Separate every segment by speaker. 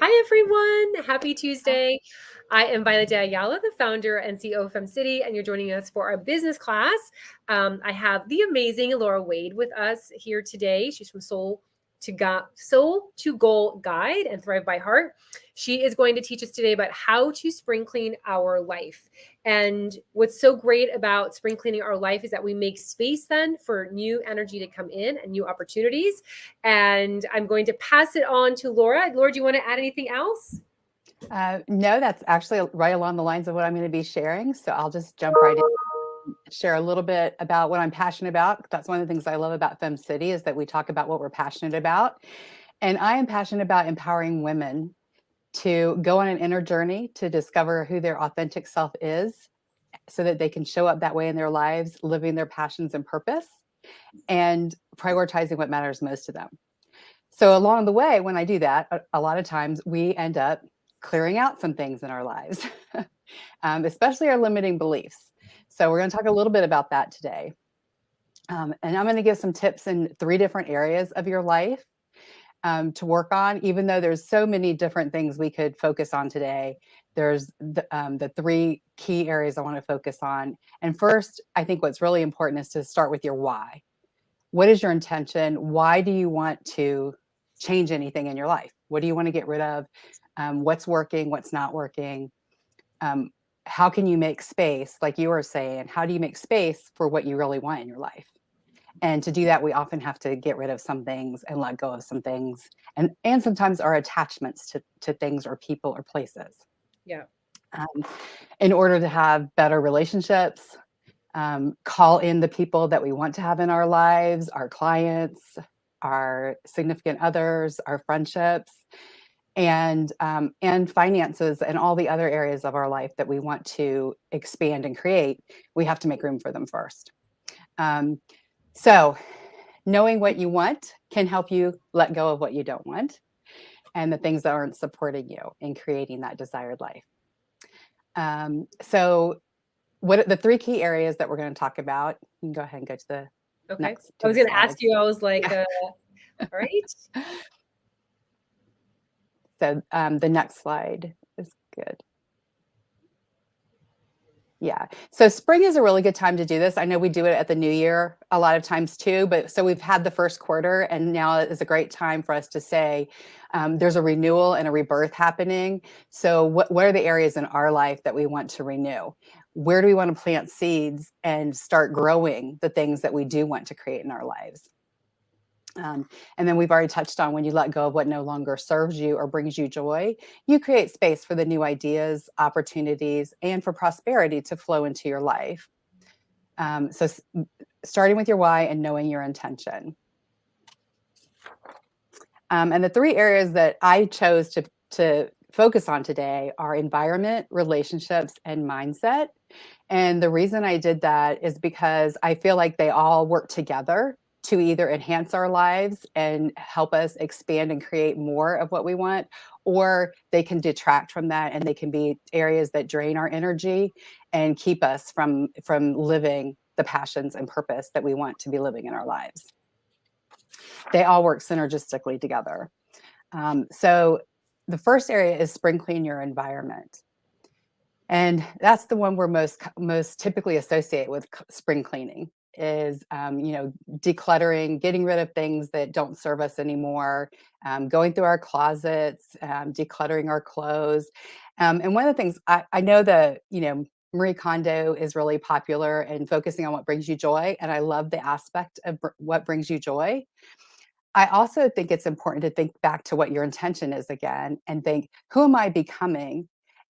Speaker 1: Hi, everyone. Happy Tuesday. I am Violette Ayala, the founder and CEO of FemCity, and you're joining us for our business class. I have the amazing Laura Wade with us here today. She's from Soul to Goal Guide and Thrive by Heart. She is going to teach us today about how to spring clean our life. And what's so great about spring cleaning our life is that we make space then for new energy to come in and new opportunities. And I'm going to pass it on to Laura. Laura, do you want to add anything else?
Speaker 2: No, that's actually right along the lines of what I'm going to be sharing. So I'll just jump right in and share a little bit about what I'm passionate about. That's one of the things I love about FemCity is that we talk about what we're passionate about. And I am passionate about empowering women to go on an inner journey to discover who their authentic self is so that they can show up that way in their lives, living their passions and purpose and prioritizing what matters most to them. So along the way, when I do that, a lot of times we end up clearing out some things in our lives, especially our limiting beliefs. So we're going to talk a little bit about that today. And I'm going to give some tips in 3 different areas of your life to work on, even though there's so many different things we could focus on today. There's the 3 key areas I want to focus on. And first, I think what's really important is to start with your why. What is your intention? Why do you want to change anything in your life? What do you want to get rid of? What's working? What's not working? How can you make space, like you were saying? How do you make space for what you really want in your life? And to do that, we often have to get rid of some things and let go of some things, and sometimes our attachments to things or people or places.
Speaker 1: Yeah.
Speaker 2: In order to have better relationships, call in the people that we want to have in our lives, our clients, our significant others, our friendships, and finances, and all the other areas of our life that we want to expand and create. We have to make room for them first. So, knowing what you want can help you let go of what you don't want and the things that aren't supporting you in creating that desired life. So what the 3 key areas that we're going to talk about, you can go ahead and go to the
Speaker 1: Okay.
Speaker 2: next
Speaker 1: I
Speaker 2: to
Speaker 1: was
Speaker 2: the
Speaker 1: going to ask
Speaker 2: slides.
Speaker 1: you, I was like,
Speaker 2: Yeah.
Speaker 1: all right.
Speaker 2: So the next slide is good. Yeah. So spring is a really good time to do this. I know we do it at the new year a lot of times too, but so we've had the first quarter and now is a great time for us to say there's a renewal and a rebirth happening. So what are the areas in our life that we want to renew? Where do we want to plant seeds and start growing the things that we do want to create in our lives? And then we've already touched on when you let go of what no longer serves you or brings you joy, you create space for the new ideas, opportunities, and for prosperity to flow into your life. So starting with your why and knowing your intention. And the 3 areas that I chose to focus on today are environment, relationships, and mindset. And the reason I did that is because I feel like they all work together to either enhance our lives and help us expand and create more of what we want, or they can detract from that and they can be areas that drain our energy and keep us from living the passions and purpose that we want to be living in our lives. They all work synergistically together. So the first area is spring clean your environment. And that's the one we're most typically associate with spring cleaning is, decluttering, getting rid of things that don't serve us anymore, going through our closets, decluttering our clothes. And one of the things I know that, Marie Kondo is really popular and focusing on what brings you joy. And I love the aspect of what brings you joy. I also think it's important to think back to what your intention is again and think, who am I becoming?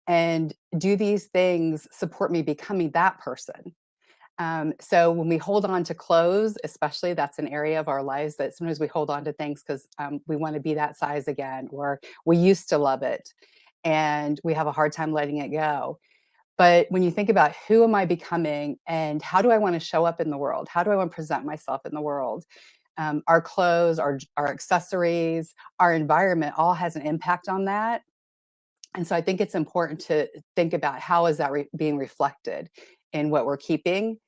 Speaker 2: And do these things support me becoming that person? So when we hold on to clothes, especially, that's an area of our lives that sometimes we hold on to things because we want to be that size again, or we used to love it and we have a hard time letting it go. But when you think about who am I becoming and how do I want to show up in the world? How do I want to present myself in the world? Our clothes, our accessories, our environment all has an impact on that. And so I think it's important to think about how is that being reflected in what we're keeping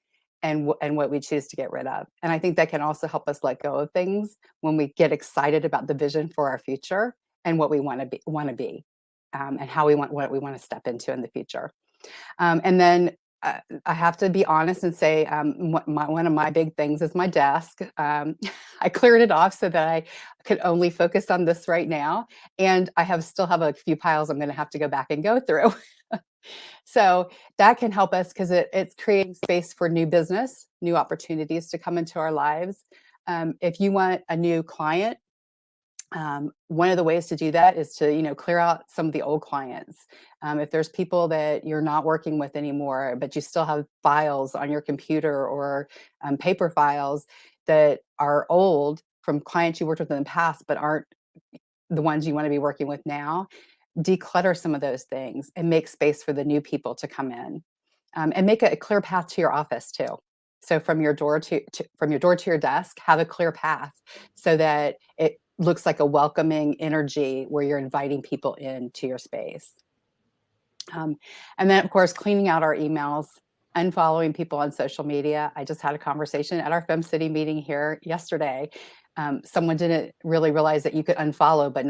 Speaker 2: and what we choose to get rid of. And I think that can also help us let go of things when we get excited about the vision for our future and what we want to be, and how what we want to step into in the future. And then I have to be honest and say, one of my big things is my desk. I cleared it off so that I could only focus on this right now. And still have a few piles I'm going to have to go back and go through. So that can help us because it's creating space for new business, new opportunities to come into our lives. If you want a new client, one of the ways to do that is to, clear out some of the old clients. If there's people that you're not working with anymore, but you still have files on your computer or paper files that are old from clients you worked with in the past, but aren't the ones you want to be working with now, declutter some of those things and make space for the new people to come in, and make a clear path to your office too. So from your door from your door to your desk, have a clear path so that it looks like a welcoming energy where you're inviting people into your space. And then, of course, cleaning out our emails, unfollowing people on social media. I just had a conversation at our FemCity meeting here yesterday. Someone didn't really realize that you could unfollow, but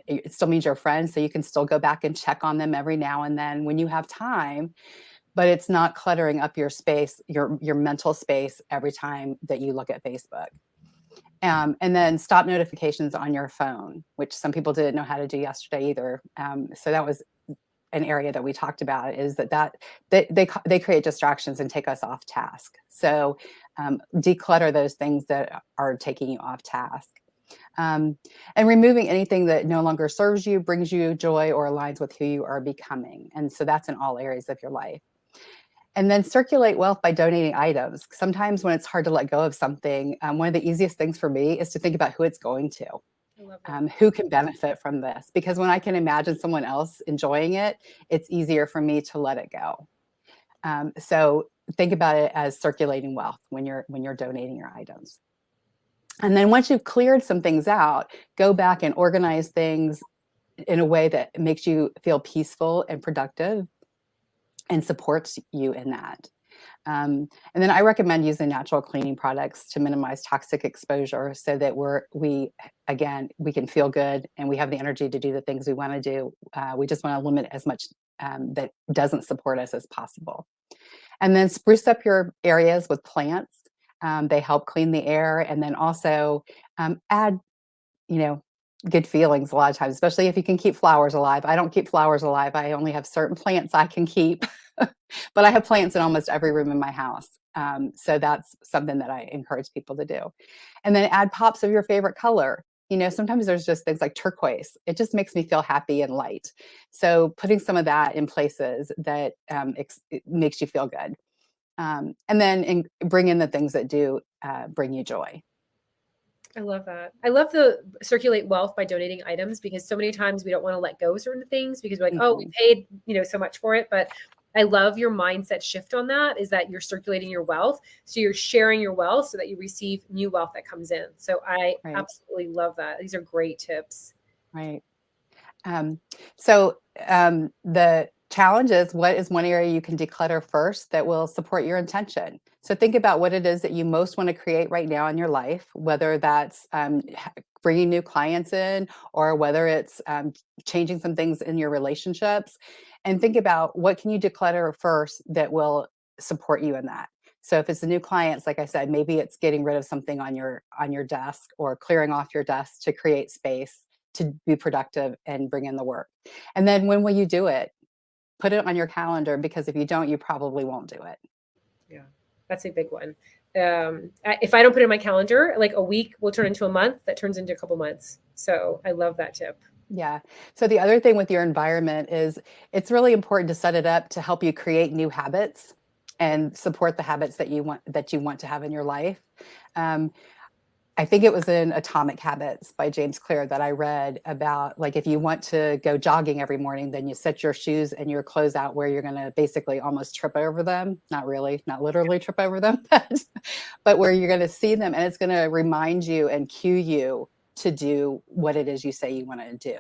Speaker 2: it still means you're friends. So you can still go back and check on them every now and then when you have time, but it's not cluttering up your space, your mental space every time that you look at Facebook. And then stop notifications on your phone, which some people didn't know how to do yesterday either. So that was an area that we talked about, is that they create distractions and take us off task. So declutter those things that are taking you off task. And removing anything that no longer serves you, brings you joy, or aligns with who you are becoming. And so that's in all areas of your life. And then circulate wealth by donating items. Sometimes when it's hard to let go of something, one of the easiest things for me is to think about who it's going to.
Speaker 1: I love that.
Speaker 2: Who can benefit from this? Because when I can imagine someone else enjoying it, it's easier for me to let it go. So think about it as circulating wealth when you're donating your items. And then once you've cleared some things out, go back and organize things in a way that makes you feel peaceful and productive and supports you in that. And then I recommend using natural cleaning products to minimize toxic exposure so that we can feel good and we have the energy to do the things we want to do. We just want to limit as much that doesn't support us as possible. And then spruce up your areas with plants. They help clean the air, and then also add, good feelings a lot of times, especially if you can keep flowers alive. I don't keep flowers alive. I only have certain plants I can keep, but I have plants in almost every room in my house. So that's something that I encourage people to do. And then add pops of your favorite color. Sometimes there's just things like turquoise. It just makes me feel happy and light. So putting some of that in places that it makes you feel good. And then bring in the things that do bring you joy.
Speaker 1: I love that. I love the circulate wealth by donating items, because so many times we don't want to let go of certain things because we're like, oh, we paid, so much for it. But I love your mindset shift on that, is that you're circulating your wealth. So you're sharing your wealth so that you receive new wealth that comes in. So I absolutely love that. These are great tips.
Speaker 2: Right. So the challenge is, what is one area you can declutter first that will support your intention? So think about what it is that you most want to create right now in your life, whether that's bringing new clients in, or whether it's changing some things in your relationships. And think about, what can you declutter first that will support you in that. So if it's the new clients, like I said, maybe it's getting rid of something on your desk, or clearing off your desk to create space to be productive and bring in the work. And then when will you do it? Put it on your calendar, because if you don't, you probably won't do it.
Speaker 1: Yeah, that's a big one. If I don't put it in my calendar, like a week will turn into a month, that turns into a couple months. So I love that tip.
Speaker 2: Yeah. So the other thing with your environment is, it's really important to set it up to help you create new habits and support the habits that you want to have in your life. I think it was in Atomic Habits by James Clear that I read about, like, if you want to go jogging every morning, then you set your shoes and your clothes out where you're going to basically almost trip over them. Not really, not literally trip over them, but where you're going to see them, and it's going to remind you and cue you to do what it is you say you want to do.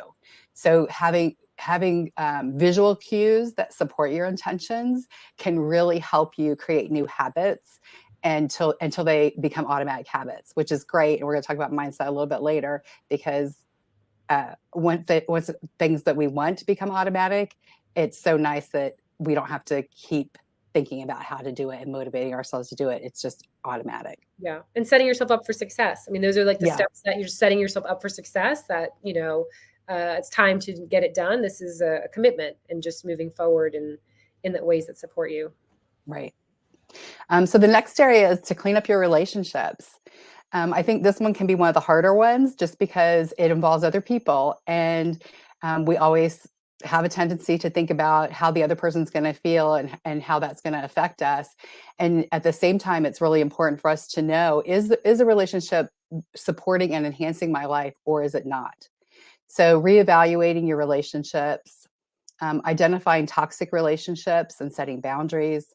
Speaker 2: So having visual cues that support your intentions can really help you create new habits until they become automatic habits, which is great. And we're going to talk about mindset a little bit later, because once things that we want become automatic, it's so nice that we don't have to keep thinking about how to do it and motivating ourselves to do it. It's just automatic.
Speaker 1: Yeah. And setting yourself up for success. I mean, those are like the
Speaker 2: Yeah,
Speaker 1: steps that you're setting yourself up for success that, it's time to get it done. This is a commitment and just moving forward in the ways that support you.
Speaker 2: right. So the next area is to clean up your relationships. I think this one can be one of the harder ones just because it involves other people. And we always have a tendency to think about how the other person's going to feel and how that's going to affect us. And at the same time, it's really important for us to know, is a relationship supporting and enhancing my life, or is it not? So reevaluating your relationships, identifying toxic relationships and setting boundaries,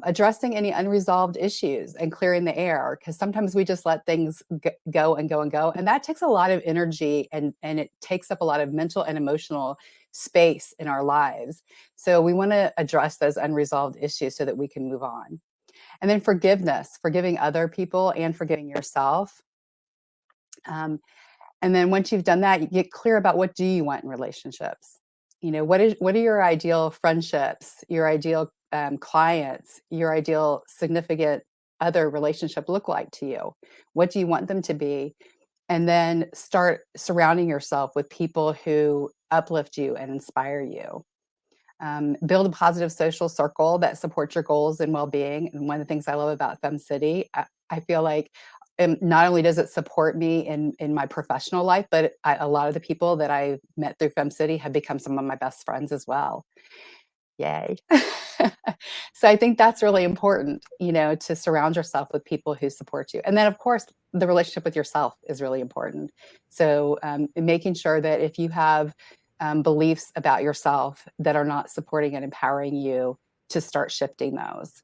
Speaker 2: addressing any unresolved issues and clearing the air, because sometimes we just let things go and go and go, and that takes a lot of energy, and it takes up a lot of mental and emotional space in our lives. So we want to address those unresolved issues so that we can move on. And then forgiveness, forgiving other people and forgiving yourself. um, and then once you've done that, you get clear about, what do you want in relationships? What are your ideal friendships, your ideal clients, your ideal significant other relationship look like to you? What do you want them to be? And then start surrounding yourself with people who uplift you and inspire you. Build a positive social circle that supports your goals and well-being. And one of the things I love about FemCity, I feel like, not only does it support me in my professional life, but a lot of the people that I met through FemCity have become some of my best friends as well. Yay. So I think that's really important, to surround yourself with people who support you. And then, of course, the relationship with yourself is really important. So making sure that if you have beliefs about yourself that are not supporting and empowering you, to start shifting those.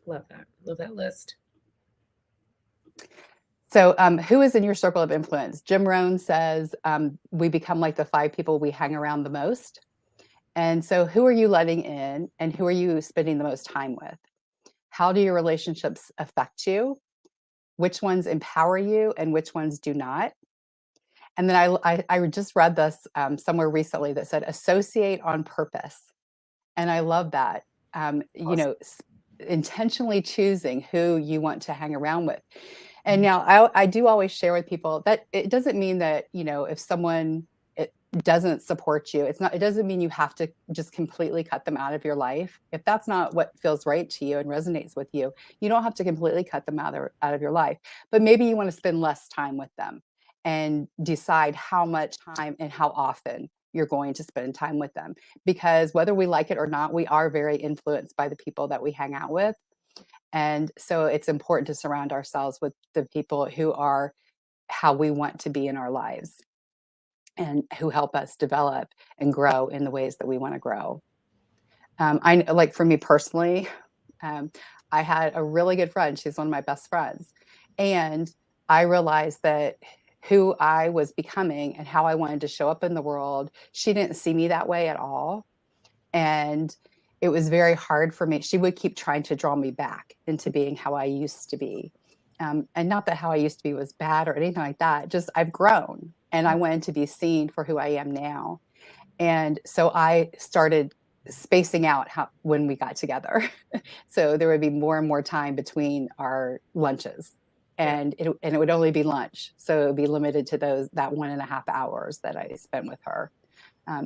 Speaker 1: Love that. Love that list.
Speaker 2: So who is in your circle of influence? Jim Rohn says we become like the 5 people we hang around the most. And so who are you letting in, and who are you spending the most time with? How do your relationships affect you? Which ones empower you and which ones do not? And then I just read this somewhere recently that said, associate on purpose. And I love that.
Speaker 1: Awesome.
Speaker 2: Intentionally choosing who you want to hang around with. And now I do always share with people that it doesn't mean that, if someone doesn't support you, it doesn't mean you have to just completely cut them out of your life. If that's not what feels right to you and resonates with you, you don't have to completely cut them out of your life. But maybe you want to spend less time with them and decide how much time and how often you're going to spend time with them. Because whether we like it or not, we are very influenced by the people that we hang out with. And so it's important to surround ourselves with the people who are how we want to be in our lives and who help us develop and grow in the ways that we want to grow. I like, for me personally, um, I had a really good friend. She's one of my best friends. And I realized that who I was becoming and how I wanted to show up in the world, she didn't see me that way at all. And it was very hard for me. She would keep trying to draw me back into being how I used to be. And not that how I used to be was bad or anything like that, just I've grown and I wanted to be seen for who I am now. And so I started spacing out when we got together. So there would be more and more time between our lunches.
Speaker 1: Yeah.
Speaker 2: And it would only be lunch. So it would be limited to that 1.5 hours that I spent with her.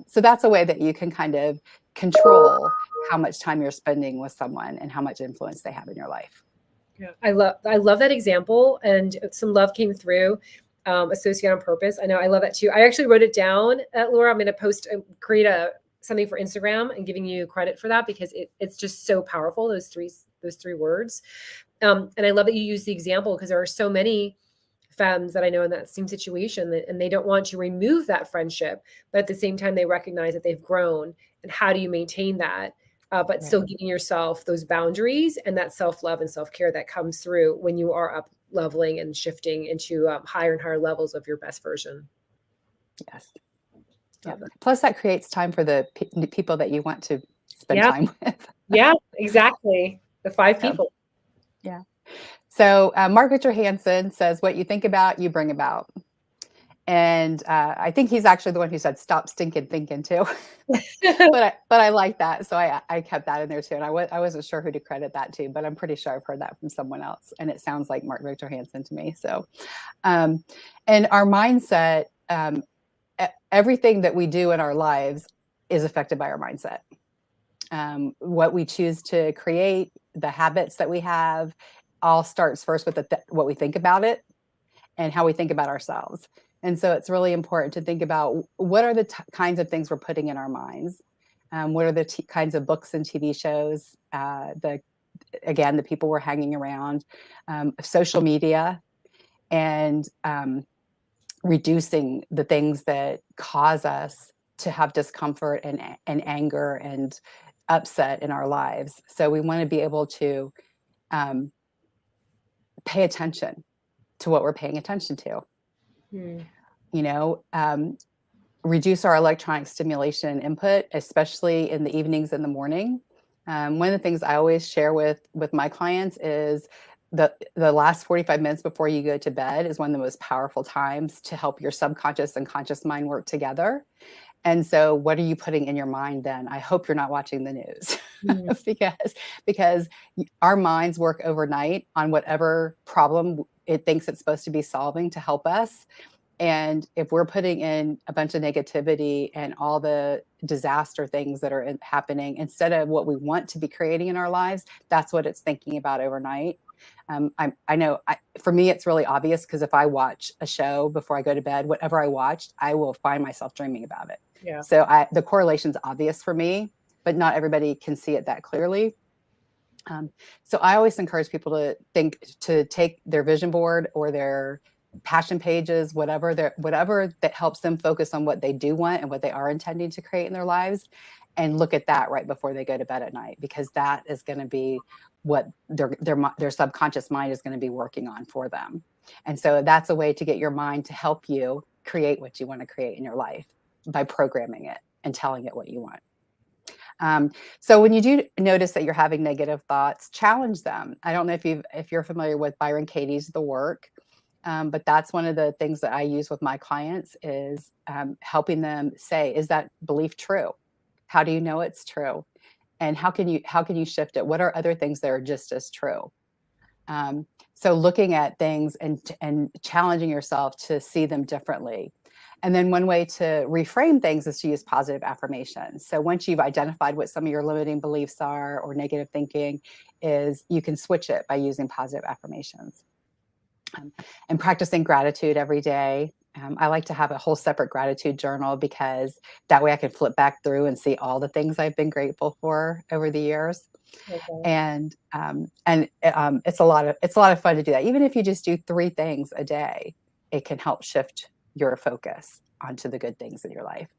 Speaker 2: So that's a way that you can kind of control how much time you're spending with someone and how much influence they have in your life.
Speaker 1: Yeah. I love that example, and some love came through. Associate on purpose. I know, I love that too. I actually wrote it down, Laura. I'm going to create something for Instagram and giving you credit for that, because it's just so powerful. Those three words. And I love that you use the example, because there are so many femmes that I know in that same situation, and they don't want to remove that friendship, but at the same time, they recognize that they've grown, and how do you maintain that? But
Speaker 2: Right.
Speaker 1: still giving yourself those boundaries and that self-love and self-care that comes through when you are up leveling and shifting into higher and higher levels of your best version.
Speaker 2: Yes. Yeah. Plus, that creates time for the people that you want to spend
Speaker 1: Yeah.
Speaker 2: time with.
Speaker 1: Yeah, exactly. The 5
Speaker 2: Yeah.
Speaker 1: people.
Speaker 2: Yeah. So Margaret Johansson says, what you think about, you bring about. And I think he's actually the one who said, "Stop stinking thinking," too. But I like that, so I kept that in there too, and I wasn't sure who to credit that to, but I'm pretty sure I've heard that from someone else, and it sounds like Mark Victor Hansen to me. So, um, and our mindset, everything that we do in our lives is affected by our mindset. What we choose to create, the habits that we have, all starts first with what we think about it and how we think about ourselves. And so it's really important to think about what are the kinds of things we're putting in our minds. What are the kinds of books and TV shows, the people we're hanging around, social media, and reducing the things that cause us to have discomfort and anger and upset in our lives. So we want to be able to um, pay attention to what we're paying attention to.
Speaker 1: Hmm.
Speaker 2: You know, reduce our electronic stimulation input, especially in the evenings and the morning. One of the things I always share with my clients is the last 45 minutes before you go to bed is one of the most powerful times to help your subconscious and conscious mind work together. And so what are you putting in your mind then? I hope you're not watching the news
Speaker 1: Hmm.
Speaker 2: because our minds work overnight on whatever problem it thinks it's supposed to be solving to help us. And if we're putting in a bunch of negativity and all the disaster things that are happening instead of what we want to be creating in our lives, that's what it's thinking about overnight. I know for me, it's really obvious because if I watch a show before I go to bed, whatever I watched, I will find myself dreaming about it.
Speaker 1: Yeah.
Speaker 2: So the correlation's obvious for me, but not everybody can see it that clearly. So I always encourage people to take their vision board or their passion pages, whatever that helps them focus on what they do want and what they are intending to create in their lives, and look at that right before they go to bed at night, because that is going to be what their subconscious mind is going to be working on for them. And so that's a way to get your mind to help you create what you want to create in your life by programming it and telling it what you want. So when you do notice that you're having negative thoughts, challenge them. I don't know if you're familiar with Byron Katie's The Work, but that's one of the things that I use with my clients is helping them say, is that belief true? How do you know it's true? And how can you shift it? What are other things that are just as true? Um, so looking at things and challenging yourself to see them differently. And then one way to reframe things is to use positive affirmations. So once you've identified what some of your limiting beliefs are or negative thinking is, you can switch it by using positive affirmations. And practicing gratitude every day. I like to have a whole separate gratitude journal because that way I can flip back through and see all the things I've been grateful for over the years.
Speaker 1: Okay.
Speaker 2: And it's a lot of fun to do that. Even if you just do 3 things a day, it can help shift your focus onto the good things in your life.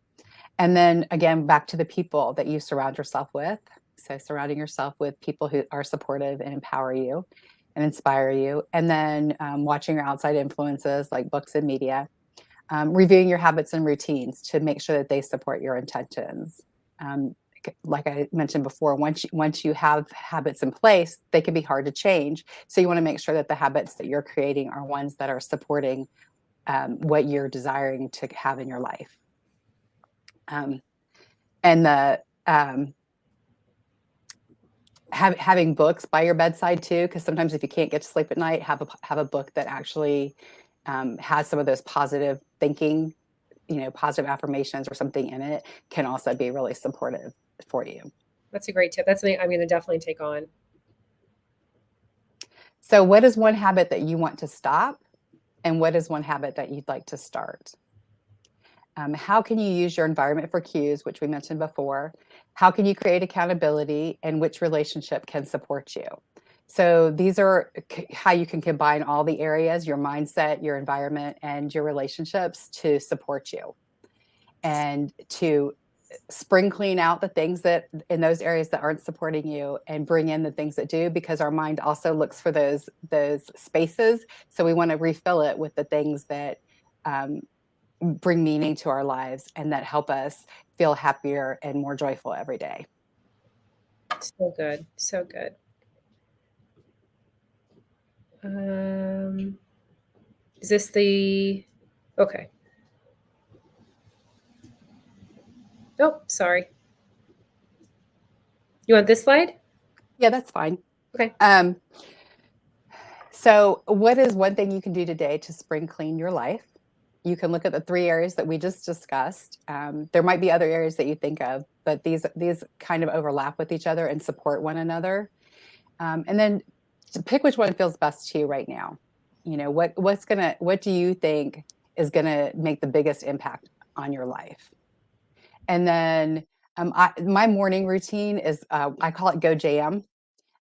Speaker 2: And then again, back to the people that you surround yourself with. So surrounding yourself with people who are supportive and empower you and inspire you. And then watching your outside influences like books and media. Reviewing your habits and routines to make sure that they support your intentions. Um, like I mentioned before, once you have habits in place, they can be hard to change. So you want to make sure that the habits that you're creating are ones that are supporting what you're desiring to have in your life. And the having books by your bedside too, because sometimes if you can't get to sleep at night, have a book that actually has some of those positive thinking, positive affirmations or something in it, can also be really supportive for you.
Speaker 1: That's a great tip. That's something I'm going to definitely take on.
Speaker 2: So what is one habit that you want to stop? And what is one habit that you'd like to start? How can you use your environment for cues, which we mentioned before? How can you create accountability, and which relationship can support you? So these are how you can combine all the areas, your mindset, your environment, and your relationships to support you and to spring clean out the things that in those areas that aren't supporting you and bring in the things that do, because our mind also looks for those spaces. So we want to refill it with the things that bring meaning to our lives and that help us feel happier and more joyful every day.
Speaker 1: So good. So good. Is this the okay? Oh, sorry. You want this slide?
Speaker 2: Yeah, that's fine.
Speaker 1: Okay.
Speaker 2: So what is one thing you can do today to spring clean your life? You can look at the 3 areas that we just discussed. There might be other areas that you think of, but these kind of overlap with each other and support one another. And then to pick which one feels best to you right now. You know, what do you think is gonna make the biggest impact on your life? And then my morning routine is I call it Go Jam,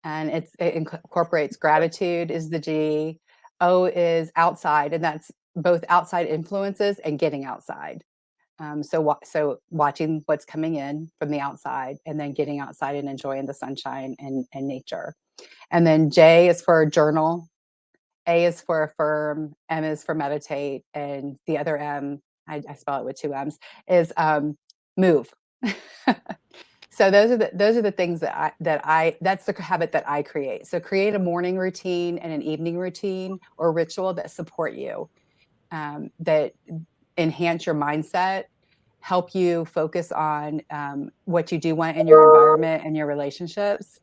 Speaker 2: and it incorporates gratitude is the G, O is outside, and that's both outside influences and getting outside. So watching what's coming in from the outside, and then getting outside and enjoying the sunshine and nature. And then J is for journal, A is for affirm, M is for meditate, and the other M, I spell it with 2 M's, is move. So those are the things that's the habit that I create. So create a morning routine and an evening routine or ritual that support you, that enhance your mindset, help you focus on what you do want in your environment and your relationships,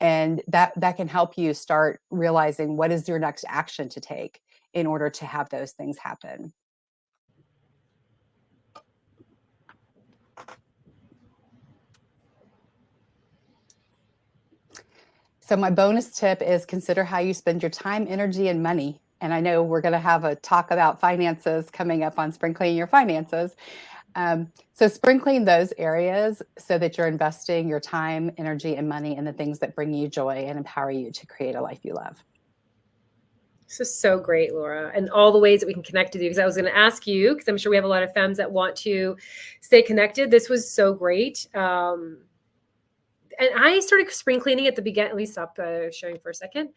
Speaker 2: and that can help you start realizing what is your next action to take in order to have those things happen. So my bonus tip is consider how you spend your time, energy, and money. And I know we're going to have a talk about finances coming up on spring cleaning your finances. So spring clean those areas so that you're investing your time, energy, and money in the things that bring you joy and empower you to create a life you love.
Speaker 1: This is so great, Laura, and all the ways that we can connect with you. Because I was going to ask you, because I'm sure we have a lot of femmes that want to stay connected. This was so great. And I started spring cleaning at the beginning. Let me stop sharing for a second.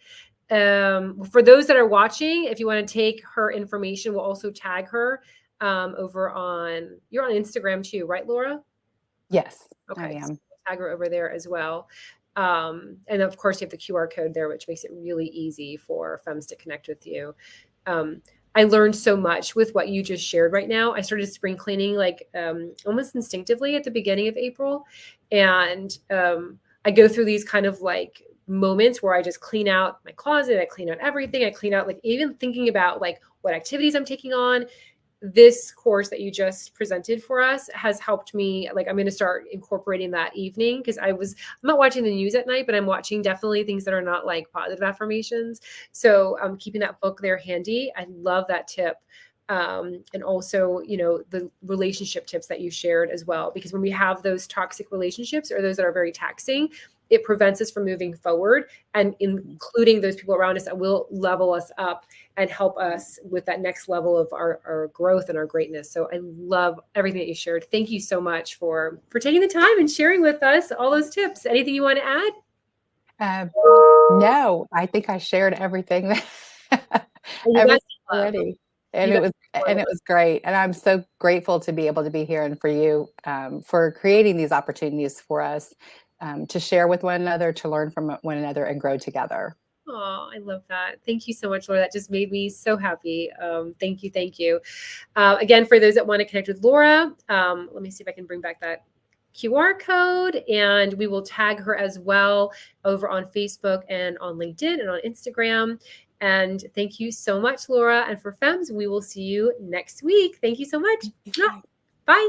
Speaker 1: For those that are watching, if you want to take her information, we'll also tag her over on, you're on Instagram too, right, Laura?
Speaker 2: Yes, I
Speaker 1: Okay. So
Speaker 2: am.
Speaker 1: tag her over there as well. And of course, you have the QR code there, which makes it really easy for femmes to connect with you. I learned so much with what you just shared right now. I started spring cleaning like almost instinctively at the beginning of April. And I go through these kind of like moments where I just clean out my closet. I clean out everything. I clean out like even thinking about like what activities I'm taking on. This course that you just presented for us has helped me. Like I'm going to start incorporating that evening because I'm not watching the news at night, but I'm watching definitely things that are not like positive affirmations. So I'm keeping that book there handy. I love that tip. And also, you know, the relationship tips that you shared as well, because when we have those toxic relationships or those that are very taxing, it prevents us from moving forward and including those people around us that will level us up and help us with that next level of our growth and our greatness. So I love everything that you shared. Thank you so much for taking the time and sharing with us all those tips. Anything you want to add?
Speaker 2: No, I think I shared everything
Speaker 1: You guys
Speaker 2: everything
Speaker 1: love.
Speaker 2: already.
Speaker 1: You
Speaker 2: And
Speaker 1: guys
Speaker 2: it was great. And I'm so grateful to be able to be here and for you for creating these opportunities for us to share with one another, to learn from one another and grow together.
Speaker 1: Oh, I love that. Thank you so much, Laura. That just made me so happy. Thank you. Thank you. Again, for those that want to connect with Laura, let me see if I can bring back that QR code and we will tag her as well over on Facebook and on LinkedIn and on Instagram. And thank you so much, Laura. And for Femmes, we will see you next week. Thank you so much.
Speaker 2: Okay.
Speaker 1: Bye.